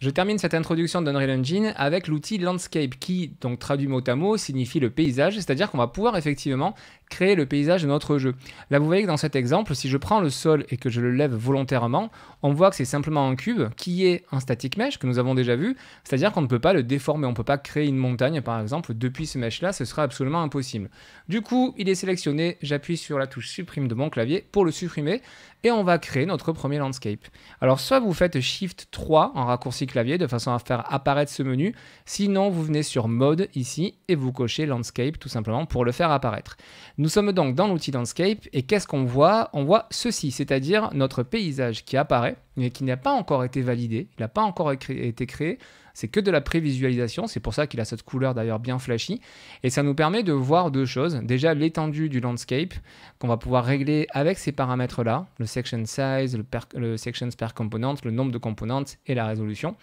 Je termine cette introduction d'Unreal Engine avec l'outil Landscape qui, donc traduit mot à mot, signifie le paysage, c'est-à-dire qu'on va pouvoir effectivement créer le paysage de notre jeu. Là, vous voyez que dans cet exemple, si je prends le sol et que je le lève volontairement, on voit que c'est simplement un cube qui est un static mesh que nous avons déjà vu, c'est-à-dire qu'on ne peut pas le déformer, on ne peut pas créer une montagne par exemple depuis ce mesh-là, ce sera absolument impossible. Du coup, il est sélectionné, j'appuie sur la touche supprime de mon clavier pour le supprimer et on va créer notre premier landscape. Alors soit vous faites Shift 3 en raccourci clavier de façon à faire apparaître ce menu, sinon vous venez sur Mode ici et vous cochez Landscape tout simplement pour le faire apparaître. Nous sommes donc dans l'outil Landscape et qu'est-ce qu'on voit? On voit ceci, c'est-à-dire notre paysage qui apparaît mais qui n'a pas encore été validé, il n'a pas encore été créé, c'est que de la prévisualisation, c'est pour ça qu'il a cette couleur d'ailleurs bien flashy, et ça nous permet de voir deux choses. Déjà l'étendue du landscape, qu'on va pouvoir régler avec ces paramètres-là, le section size, le sections per component, le nombre de components et la résolution.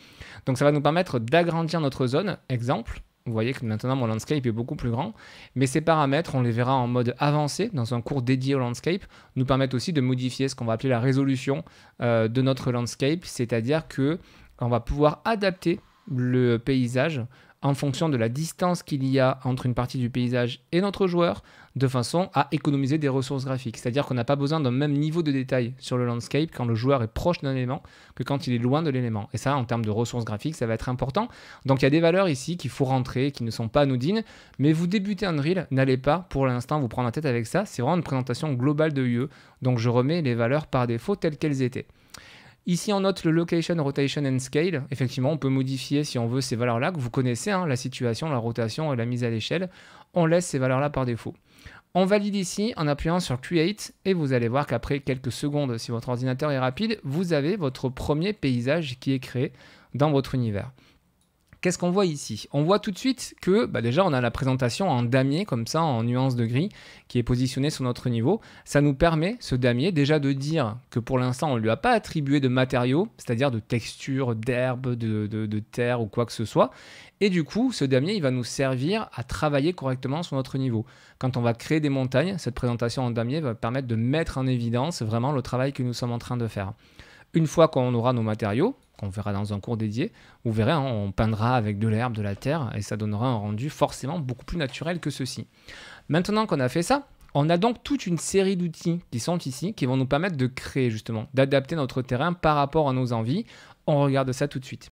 Donc ça va nous permettre d'agrandir notre zone, exemple. Vous voyez que maintenant mon landscape est beaucoup plus grand, mais ces paramètres, on les verra en mode avancé dans un cours dédié au landscape, nous permettent aussi de modifier ce qu'on va appeler la résolution de notre landscape, c'est-à-dire que on va pouvoir adapter le paysage en fonction de la distance qu'il y a entre une partie du paysage et notre joueur, de façon à économiser des ressources graphiques. C'est-à-dire qu'on n'a pas besoin d'un même niveau de détail sur le landscape quand le joueur est proche d'un élément que quand il est loin de l'élément. Et ça, en termes de ressources graphiques, ça va être important. Donc il y a des valeurs ici qu'il faut rentrer, qui ne sont pas anodines, mais vous débutez Unreal, n'allez pas pour l'instant vous prendre la tête avec ça. C'est vraiment une présentation globale de UE. Donc je remets les valeurs par défaut telles qu'elles étaient. Ici, on note le location, rotation and scale. Effectivement, on peut modifier si on veut ces valeurs-là, que vous connaissez, hein, la situation, la rotation et la mise à l'échelle. On laisse ces valeurs-là par défaut. On valide ici en appuyant sur Create et vous allez voir qu'après quelques secondes, si votre ordinateur est rapide, vous avez votre premier paysage qui est créé dans votre univers. Qu'est-ce qu'on voit ici? On voit tout de suite que déjà on a la présentation en damier comme ça, en nuance de gris, qui est positionnée sur notre niveau. Ça nous permet, ce damier, déjà de dire que pour l'instant on ne lui a pas attribué de matériaux, c'est-à-dire de texture, d'herbe, de terre ou quoi que ce soit. Et du coup, ce damier, il va nous servir à travailler correctement sur notre niveau. Quand on va créer des montagnes, cette présentation en damier va permettre de mettre en évidence vraiment le travail que nous sommes en train de faire. Une fois qu'on aura nos matériaux, qu'on verra dans un cours dédié, vous verrez, hein, on peindra avec de l'herbe, de la terre, et ça donnera un rendu forcément beaucoup plus naturel que ceci. Maintenant qu'on a fait ça, on a donc toute une série d'outils qui sont ici, qui vont nous permettre de créer justement, d'adapter notre terrain par rapport à nos envies. On regarde ça tout de suite.